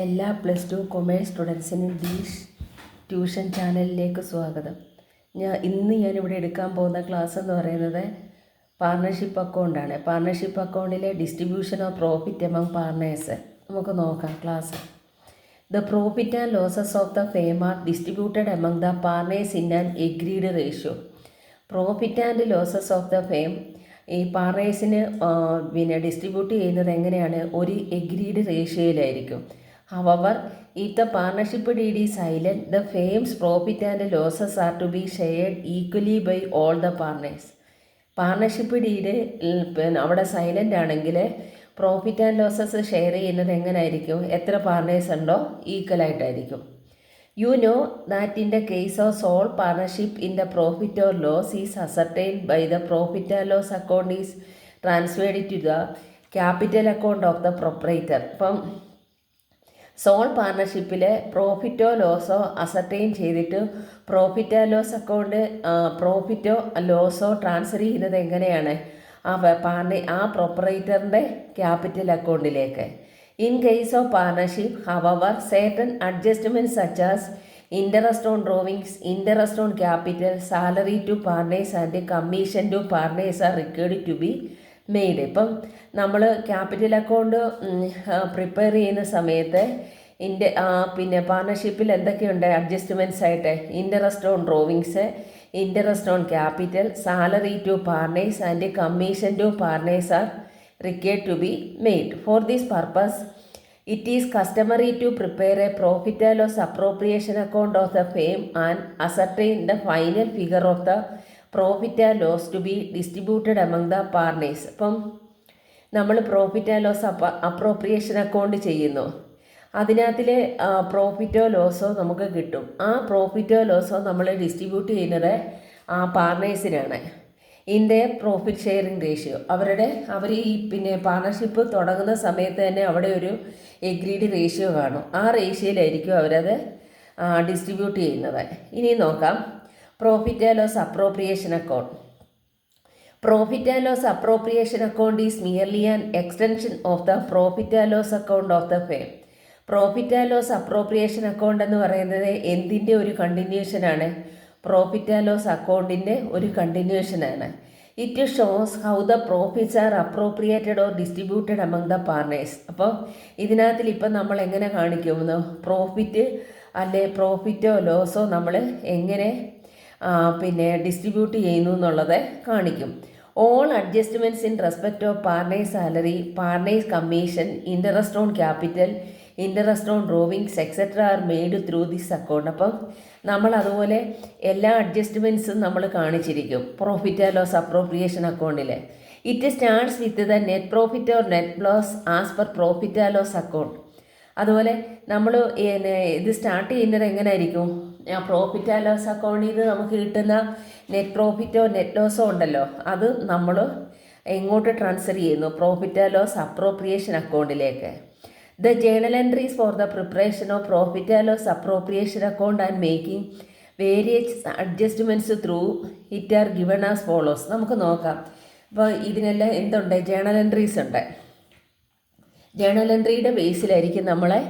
എല്ലാ +2 commerce സ്റ്റുഡൻസിനും ദീഷ് tuition ചാനലിലേക്ക് സ്വാഗതം. ഞാനിവിടെ എടുക്കാൻ പോകുന്ന ക്ലാസ് എന്ന് പറയുന്നത് പാർട്ണർഷിപ്പ് അക്കൗണ്ടാണ്. പാർട്ണർഷിപ്പ് അക്കൗണ്ടിലെ distribution of profit among partners നമുക്ക് നോക്കാം class. The profit and losses of the firm R distributed among the partners in an agreed ratio. Profit and losses of the firm ഈ പാർട്ണേഴ്സിന് distribute ചെയ്യുന്നത് എങ്ങനെയാണ്? ഒരു agreed റേഷ്യോയിലായിരിക്കും. However, if the partnership deed is silent, the fame's profit and losses are to be shared equally by all the partners. Partnership deed അവിടെ silent ആണെങ്കിൽ profit and losses share ചെയ്യുന്നത് എങ്ങനെയായിരിക്കും? എത്ര partners ഉണ്ടോ ഈക്വലായിട്ടായിരിക്കും. You know that in the case of sole partnership in the profit or loss is ascertained by the profit and loss account is transferred to the capital account of the proprietor. ഇപ്പം sole പാർട്ണർഷിപ്പിലെ പ്രോഫിറ്റോ ലോസോ ascertain ചെയ്തിട്ട് profit and loss account പ്രോഫിറ്റോ ലോസോ transfer ചെയ്യുന്നത് എങ്ങനെയാണ്? ആ പ്രൊപ്പറേറ്ററിൻ്റെ ക്യാപിറ്റൽ അക്കൗണ്ടിലേക്ക്. In case of partnership however certain adjustments such as interest on drawings, interest on capital, salary to partners and commission to partners are required to be made. ഇപ്പം നമ്മൾ capital account prepare ചെയ്യുന്ന സമയത്ത് പാർട്ണർഷിപ്പിൽ എന്തൊക്കെയുണ്ട് adjustments ആയിട്ട്? Interest on drawings, interest on capital, salary to partners and commission to partners are required to be made. For this purpose it is customary to prepare a profit and loss appropriation account of the firm and ascertain the final figure of the profit and loss to be distributed among the partners. അപ്പം നമ്മൾ profit and loss appropriation account ചെയ്യുന്നു. അതിനകത്തിൽ പ്രോഫിറ്റോ ലോസോ നമുക്ക് കിട്ടും. ആ പ്രോഫിറ്റോ ലോസോ നമ്മൾ distribute ചെയ്യുന്നത് ആ പാർട്ണേഴ്സിനാണ്. In the profit sharing ratio. അവർ ഈ പാർട്ണർഷിപ്പ് തുടങ്ങുന്ന സമയത്ത് തന്നെ അവിടെ ഒരു എഗ്രീഡ് റേഷ്യോ കാണും. ആ റേഷ്യോയിലായിരിക്കും അവരത് ഡിസ്ട്രിബ്യൂട്ട് ചെയ്യുന്നത്. ഇനി നോക്കാം profit and loss appropriation account. Profit and loss appropriation account is merely an extension of the profit and loss account of the firm. Profit and loss appropriation account എന്ന് പറയുന്നത് എന്തിൻ്റെ ഒരു കണ്ടിന്യൂഷനാണ്? പ്രോഫിറ്റ് ആൻഡ് ലോസ് അക്കൗണ്ടിൻ്റെ ഒരു കണ്ടിന്യൂഷനാണ്. It shows how the profits are appropriated or distributed among the partners. അപ്പോൾ ഇതിനകത്തിൽ ഇപ്പം നമ്മൾ എങ്ങനെ കാണിക്കുന്നു? പ്രോഫിറ്റ് അല്ലെ പ്രോഫിറ്റോ ലോസോ നമ്മൾ എങ്ങനെ ഡിസ്ട്രിബ്യൂട്ട് ചെയ്യുന്നു എന്നുള്ളത് കാണിക്കും. All adjustments in respect of partners salary, partners commission, interest on capital, interest on drawings etcetera are made through this account. അപ്പം നമ്മൾ അതുപോലെ എല്ലാ അഡ്ജസ്റ്റ്മെൻറ്റ്സും നമ്മൾ കാണിച്ചിരിക്കും പ്രോഫിറ്റ് ആൻഡ് ലോസ് അപ്രോപ്രിയേഷൻ അക്കൗണ്ടിൽ. It starts with the net profit or net loss as per profit and loss account. അതുപോലെ നമ്മൾ ഇത് സ്റ്റാർട്ട് ചെയ്യുന്നത് എങ്ങനെയായിരിക്കും? പ്രോഫിറ്റ് ആൻഡ് ലോസ് അക്കൗണ്ടിൽ നിന്ന് നമുക്ക് കിട്ടുന്ന നെറ്റ് പ്രോഫിറ്റോ നെറ്റ് ലോസോ ഉണ്ടല്ലോ, അത് നമ്മൾ എങ്ങോട്ട് ട്രാൻസ്ഫർ ചെയ്യുന്നു? പ്രോഫിറ്റ് ആൻഡ് ലോസ് അപ്രോപ്രിയേഷൻ അക്കൗണ്ടിലേക്ക്. The journal entries for the preparation of profit and loss appropriation account and making various adjustments through it are given as follows. നമുക്ക് നോക്കാം. അപ്പോൾ ഇതിനെല്ലാം എന്തുണ്ട്? ജേണൽ എൻട്രീസ് ഉണ്ട്. ജേണൽ എൻട്രിയുടെ ബേസിലായിരിക്കും നമ്മളെ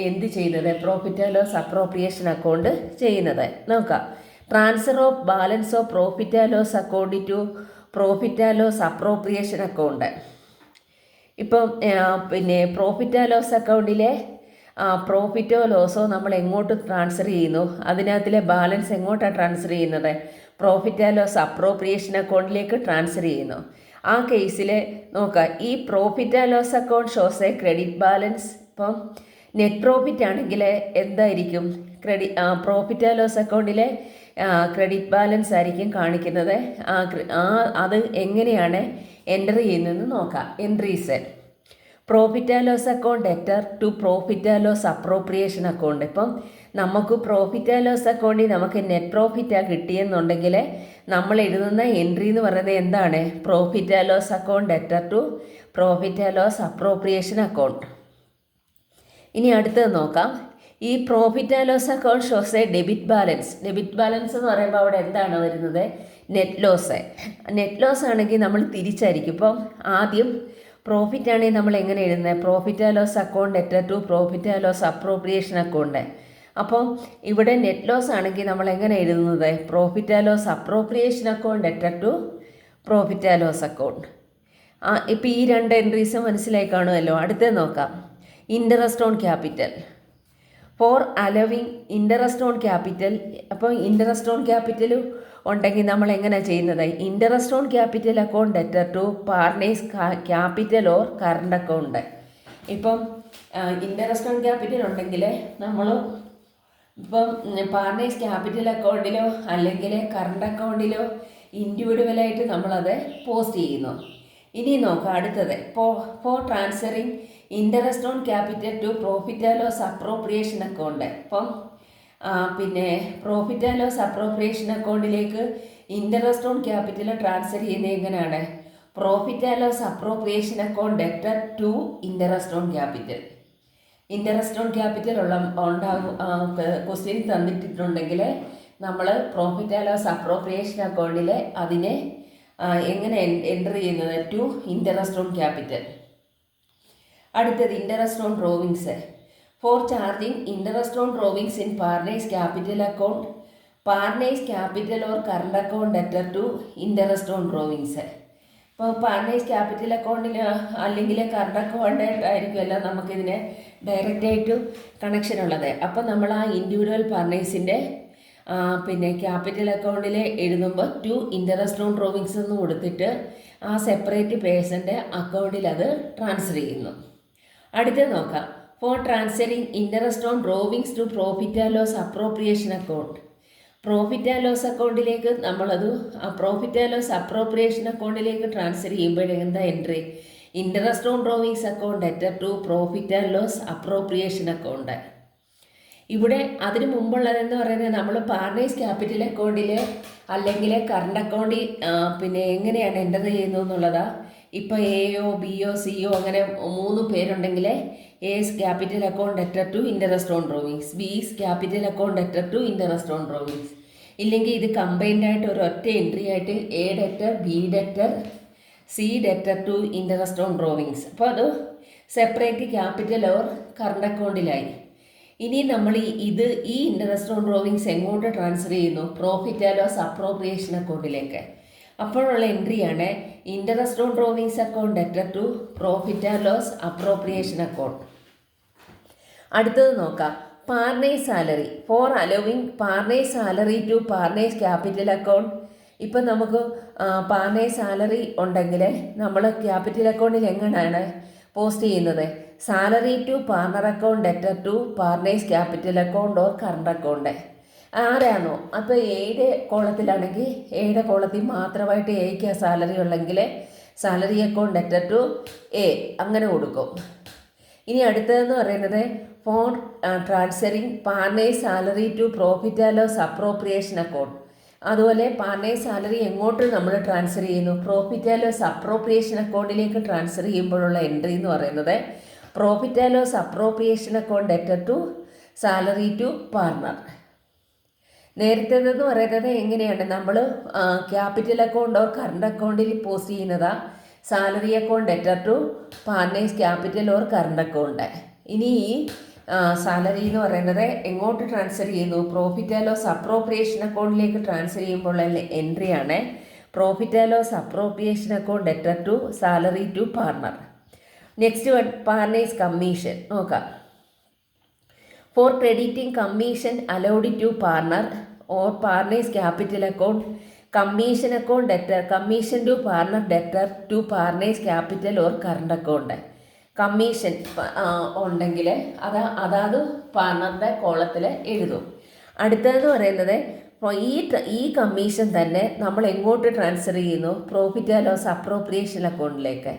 എന്ത് ചെയ്യുന്നത്? Profit and loss appropriation account ചെയ്യുന്നത്. നോക്കാം. Transfer of balance of profit and loss account to profit and loss appropriation account. ഇപ്പം പ്രോഫിറ്റ് ആൻഡ് ലോസ് അക്കൗണ്ടിലെ പ്രോഫിറ്റോ ലോസോ നമ്മൾ എങ്ങോട്ട് ട്രാൻസ്ഫർ ചെയ്യുന്നു? അതിനകത്തിലെ ബാലൻസ് എങ്ങോട്ടാണ് ട്രാൻസ്ഫർ ചെയ്യുന്നത്? പ്രോഫിറ്റ് ആൻഡ് ലോസ് അപ്രോപ്രിയേഷൻ അക്കൗണ്ടിലേക്ക് ട്രാൻസ്ഫർ ചെയ്യുന്നു. ആ കേസിൽ നോക്കാം. ഈ profit and loss account shows a credit balance. ഇപ്പം നെറ്റ് പ്രോഫിറ്റ് ആണെങ്കിൽ എന്തായിരിക്കും? പ്രോഫിറ്റ് ആൻഡ് ലോസ് അക്കൗണ്ടിലെ ക്രെഡിറ്റ് ബാലൻസ് ആയിരിക്കും കാണിക്കുന്നത്. അത് എങ്ങനെയാണ് എൻ്റർ ചെയ്യുന്നതെന്ന് നോക്കാം. Entries profit and loss account debtor to profit and loss appropriation account. ഇപ്പം നമുക്ക് പ്രോഫിറ്റ് ആൻഡ് ലോസ് അക്കൗണ്ടിൽ നമുക്ക് നെറ്റ് പ്രോഫിറ്റാണ് കിട്ടിയെന്നുണ്ടെങ്കിൽ നമ്മൾ എഴുതുന്ന എൻട്രി എന്ന് പറയുന്നത് എന്താണ്? Profit and loss account debtor to profit and loss appropriation account. ഇനി അടുത്തത് നോക്കാം. ഈ profit and loss account shows a debit balance. Debit balance എന്ന് പറയുമ്പോൾ അവിടെ എന്താണ് വരുന്നത്? Net loss. നെറ്റ് ലോസ് ആണെങ്കിൽ നമ്മൾ തിരിച്ചായിരിക്കും. ഇപ്പം ആദ്യം പ്രോഫിറ്റ് ആണെങ്കിൽ നമ്മൾ എങ്ങനെ എഴുതുന്നത്? Profit and loss account debtor to profit and loss appropriation account. അപ്പോൾ ഇവിടെ നെറ്റ് ലോസ് ആണെങ്കിൽ നമ്മൾ എങ്ങനെ എഴുതുന്നത്? Profit and loss appropriation account debtor to profit and loss account. ഇപ്പോൾ ഈ രണ്ട് എൻട്രീസ് മനസ്സിലായി കാണുമല്ലോ. അടുത്തത് നോക്കാം. Interest on capital. For allowing interest on capital. അപ്പോൾ ഇൻട്രസ്റ്റ് ഓൺ ക്യാപിറ്റൽ ഉണ്ടെങ്കിൽ നമ്മൾ എങ്ങനെ ചെയ്യുന്നത്? Interest on capital account debtor to partners capital or current account. ഇപ്പം ഇൻട്രസ്റ്റ് ഓൺ ക്യാപിറ്റൽ ഉണ്ടെങ്കിൽ നമ്മൾ ഇപ്പം പാർട്ട്നേഴ്സ് ക്യാപിറ്റൽ അക്കൗണ്ടിലോ അല്ലെങ്കിൽ കറണ്ട് അക്കൗണ്ടിലോ ഇൻഡിവിജ്വലായിട്ട് നമ്മളത് പോസ്റ്റ് ചെയ്യുന്നു. ഇനി നോക്കാം അടുത്തത്. For transferring interest on capital to profit and loss appropriation account. അപ്പം പിന്നെ പ്രോഫിറ്റ് ആൻഡ് ലോസ് അപ്രോപ്രിയേഷൻ അക്കൗണ്ടിലേക്ക് ഇൻട്രസ്റ്റ് ഓൺ ക്യാപിറ്റൽ ട്രാൻസ്ഫർ ചെയ്യുന്നത് എങ്ങനെയാണ്? Profit and loss appropriation account debtor to interest on capital. Interest on capital ഉണ്ടാകും question തന്നിട്ടുണ്ടെങ്കിൽ നമ്മൾ profit and loss appropriation അക്കൗണ്ടിൽ അതിനെ എങ്ങനെ എൻ്റർ ചെയ്യുന്നത്? To interest on capital. അടുത്തത് interest on drawings. For charging interest on drawings in partners capital account, partners capital or current account debtor to interest on drawings. ഇപ്പോൾ partners capital അക്കൗണ്ടിൽ അല്ലെങ്കിൽ current account ആയിരിക്കുമല്ലോ നമുക്കിതിന് ഡയറക്റ്റായിട്ട് connection ഉള്ളത്. അപ്പോൾ നമ്മൾ ആ ഇൻഡിവിജ്വൽ പാർട്ട്നേഴ്സിൻ്റെ പിന്നെ ക്യാപിറ്റൽ അക്കൗണ്ടിൽ എഴുതുമ്പോൾ ടു ഇൻട്രസ്റ്റ് ഓൺ ഡ്രോവിങ്സ് എന്ന് കൊടുത്തിട്ട് ആ സെപ്പറേറ്റ് പേഴ്സൻ്റെ അക്കൗണ്ടിൽ അത് ട്രാൻസ്ഫർ ചെയ്യുന്നു. അടുത്തത് നോക്കാം. For transferring interest on drawings to profit and loss appropriation account. Profit and loss അക്കൗണ്ടിലേക്ക് നമ്മളത് പ്രോഫിറ്റ് ആൻഡ് ലോസ് അപ്രോപ്രിയേഷൻ അക്കൗണ്ടിലേക്ക് ട്രാൻസ്ഫർ ചെയ്യുമ്പോഴെന്താ entry? Interest on drawings account debtor to profit and loss appropriation account. ഇവിടെ അതിന് മുമ്പുള്ളതെന്ന് പറയുന്നത് നമ്മൾ partners capital അക്കൗണ്ടിൽ അല്ലെങ്കിൽ കറണ്ട് അക്കൗണ്ടിൽ പിന്നെ എങ്ങനെയാണ് എൻ്റർ ചെയ്യുന്നത് എന്നുള്ളതാണ്. ഇപ്പോൾ എയോ ബിയോ സിയോ അങ്ങനെ 3 പേരുണ്ടെങ്കിൽ A's capital account debtor to interest on drawings, B's capital account debtor to interest on drawings. ഇല്ലെങ്കിൽ ഇത് കമ്പൈൻഡ് ആയിട്ട് ഒരു ഒറ്റ എൻട്രി ആയിട്ട് A debtor B debtor C debtor to interest on drawings. അപ്പോൾ അത് സെപ്പറേറ്റ് ക്യാപിറ്റൽ ഓർ കറണ്ട് അക്കൗണ്ടിലായി. ഇനി നമ്മൾ ഈ ഇൻട്രസ്റ്റ് ഓൺ ഡ്രോവിങ്സ് എങ്ങോട്ട് ട്രാൻസ്ഫർ ചെയ്യുന്നു? പ്രോഫിറ്റ് ആൻഡ് ലോസ് അപ്രോപ്രിയേഷൻ അക്കൗണ്ടിലേക്ക്. അപ്പോഴുള്ള എൻട്രിയാണ് interest on drawings account debtor to profit and loss appropriation account. അടുത്തത് നോക്കാം. Partners salary. For allowing partners salary to partners capital account. ഇപ്പം നമുക്ക് പാർട്ട്നേഴ്സ് സാലറി ഉണ്ടെങ്കിൽ നമ്മൾ ക്യാപിറ്റൽ അക്കൗണ്ടിൽ എങ്ങനെയാണ് പോസ്റ്റ് ചെയ്യുന്നത്? Salary to partner account debtor to partners capital account or current account. ആരാണോ അപ്പോൾ എയുടെ കോളത്തിലാണെങ്കിൽ എയുടെ കോളത്തിൽ മാത്രമായിട്ട് എക്ക് സാലറി ഉള്ളെങ്കിൽ salary account debtor to a അങ്ങനെ കൊടുക്കും. ഇനി അടുത്തതെന്ന് പറയുന്നത് for transferring partners salary to profit and loss appropriation account. അതുപോലെ പാർട്ട്നേഴ്സ് സാലറി എങ്ങോട്ട് നമ്മൾ ട്രാൻസ്ഫർ ചെയ്യുന്നു? പ്രോഫിറ്റ് ആൻഡ് ലോസ് അപ്രോപ്രിയേഷൻ അക്കൗണ്ടിലേക്ക് ട്രാൻസ്ഫർ ചെയ്യുമ്പോഴുള്ള എൻട്രി എന്ന് പറയുന്നത് profit and loss appropriation account debtor to salary to partner. നേരത്തേതെന്ന് പറയുന്നത് എങ്ങനെയാണ്? നമ്മൾ ക്യാപിറ്റൽ അക്കൗണ്ട് ഓർ കറണ്ട് അക്കൗണ്ടിൽ പോസ്റ്റ് ചെയ്യുന്നതാ salary account debtor to partners capital or current account. ഇനി ഈ സാലറി എന്ന് പറയുന്നത് എങ്ങോട്ട് ട്രാൻസ്ഫർ ചെയ്യുന്നു? പ്രോഫിറ്റ് ആൻഡ് ലോസ് അപ്രോപ്രിയേഷൻ അക്കൗണ്ടിലേക്ക് ട്രാൻസ്ഫർ ചെയ്യുമ്പോൾ എൻട്രിയാണ് profit and loss appropriation account debtor to salary to partner. Next one partners commission നോക്കാം. For crediting commission allowed to partner or partners capital account, commission account debtor commission to partner debtor to partners capital or current account. Commission ഉണ്ടെങ്കിൽ അതാത് പാർട്ണറുടെ കോളത്തിൽ എഴുതും. അടുത്തതെന്ന് പറയുന്നത് ഈ commission തന്നെ നമ്മൾ എങ്ങോട്ട് ട്രാൻസ്ഫർ ചെയ്യുന്നു? പ്രോഫിറ്റ് ആൻഡ് ലോസ് അപ്രോപ്രിയേഷൻ അക്കൗണ്ടിലേക്ക്.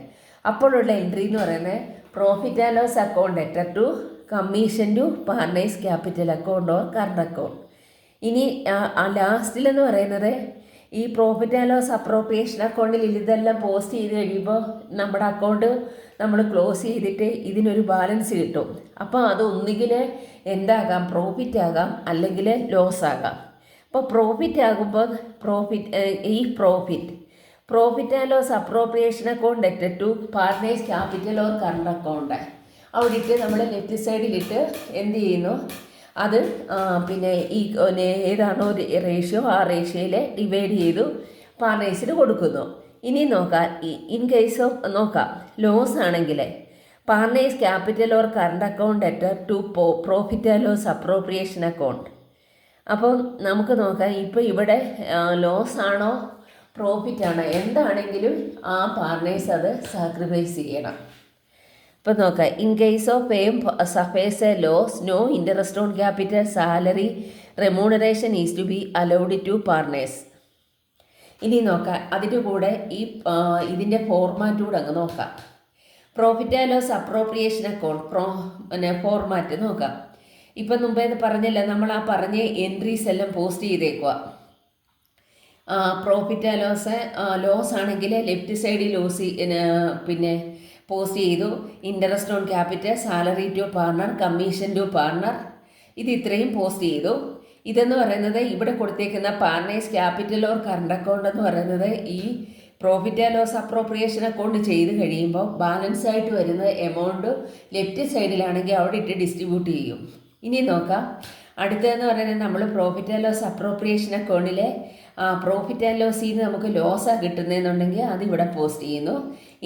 അപ്പോഴുള്ള എൻട്രി എന്ന് പറയുന്നത് profit and loss account debtor to commission to partners capital account or current account. ഇനി ലാസ്റ്റിലെന്ന് പറയുന്നത് ഈ പ്രോഫിറ്റ് ആൻഡ് ലോസ് അപ്രോപ്രിയേഷൻ അക്കൗണ്ടിൽ ഇതെല്ലാം പോസ്റ്റ് ചെയ്ത് കഴിയുമ്പോൾ നമ്മുടെ അക്കൗണ്ട് നമ്മൾ ക്ലോസ് ചെയ്തിട്ട് ഇതിനൊരു ബാലൻസ് കിട്ടും. അപ്പോൾ അത് ഒന്നുകിൽ എന്താകാം? പ്രോഫിറ്റ് ആകാം അല്ലെങ്കിൽ ലോസ് ആകാം. അപ്പോൾ പ്രോഫിറ്റ് ആകുമ്പോൾ profit and loss appropriation account ഡെറ്റഡ് to partners capital or current account. അവിടെ ഇട്ട് നമ്മൾ ലെഫ്റ്റ് സൈഡിലിട്ട് എന്ത് ചെയ്യുന്നു, അത് പിന്നെ ഈ ഏതാണോ റേഷ്യോ ആ റേഷ്യോയിൽ ഡിവൈഡ് ചെയ്തു പാർട്ട്നേഴ്സിന് കൊടുക്കുന്നു. ഇനി നോക്കാം, ഇൻ കേസ് ഓഫ് നോക്കാം, ലോസ് ആണെങ്കിൽ partners capital or current account debtor to profit and loss appropriation account. അപ്പോൾ നമുക്ക് നോക്കാം, ഇപ്പോൾ ഇവിടെ ലോസ് ആണോ പ്രോഫിറ്റ് ആണോ എന്താണെങ്കിലും ആ പാർട്ട്നേഴ്സ് അത് സാക്രിഫൈസ് ചെയ്യണം. ഇപ്പോൾ നോക്കാം, in case of firm suffers a loss, no interest on capital, salary, remuneration is to be allowed to partners. ഇനി നോക്കാം, അതിൻ്റെ കൂടെ ഈ ഇതിൻ്റെ ഫോർമാറ്റ് കൂടെ അങ്ങ് നോക്കാം. Profit and loss appropriation account format നോക്കാം. ഇപ്പം മുമ്പേ പറഞ്ഞില്ല, നമ്മൾ ആ പറഞ്ഞ എൻട്രീസ് എല്ലാം പോസ്റ്റ് ചെയ്തേക്കുക. പ്രോഫിറ്റ് ആൻഡ് ലോസ് ആണെങ്കിൽ ലെഫ്റ്റ് സൈഡിൽ പിന്നെ പോസ്റ്റ് ചെയ്തു. Interest on capital, salary to partner, commission to partner, ഇത് ഇത്രയും പോസ്റ്റ് ചെയ്തു. ഇതെന്ന് പറയുന്നത് ഇവിടെ കൊടുത്തേക്കുന്ന partners capital or current account എന്ന് പറയുന്നത് ഈ profit and loss appropriation account ചെയ്ത് കഴിയുമ്പോൾ ബാലൻസ് ആയിട്ട് വരുന്ന എമൗണ്ട് ലെഫ്റ്റ് സൈഡിലാണെങ്കിൽ അവിടെ ഇട്ട് ഡിസ്ട്രിബ്യൂട്ട് ചെയ്യും. ഇനി നോക്കാം, അടുത്തതെന്ന് പറയുന്നത് നമ്മൾ പ്രോഫിറ്റ് ആൻഡ് ലോസ് അപ്രോപ്രിയേഷൻ അക്കൗണ്ടിലെ പ്രോഫിറ്റ് ആൻഡ് ലോസിൽ നിന്ന് നമുക്ക് ലോസാണ് കിട്ടുന്നതെന്നുണ്ടെങ്കിൽ അതിവിടെ പോസ്റ്റ് ചെയ്യുന്നു.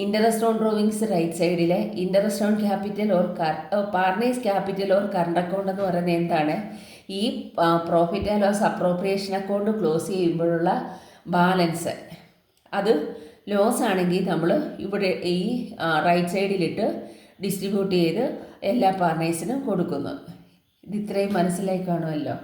ഇൻട്രസ്റ്റ് ഓൺ ഡ്രോവിങ്സ് റൈറ്റ് സൈഡിലെ interest on capital or partners capital or current account എന്ന് പറയുന്നത് എന്താണ്, ഈ profit and loss appropriation account close ചെയ്യുമ്പോഴുള്ള ബാലൻസ്. അത് ലോസ് ആണെങ്കിൽ നമ്മൾ ഇവിടെ ഈ റൈറ്റ് സൈഡിലിട്ട് ഡിസ്ട്രിബ്യൂട്ട് ചെയ്ത് എല്ലാ പാർട്ട്നേഴ്സിനും കൊടുക്കുന്നു. ഇത് ഇത്രയും മനസ്സിലായി കാണുമല്ലോ.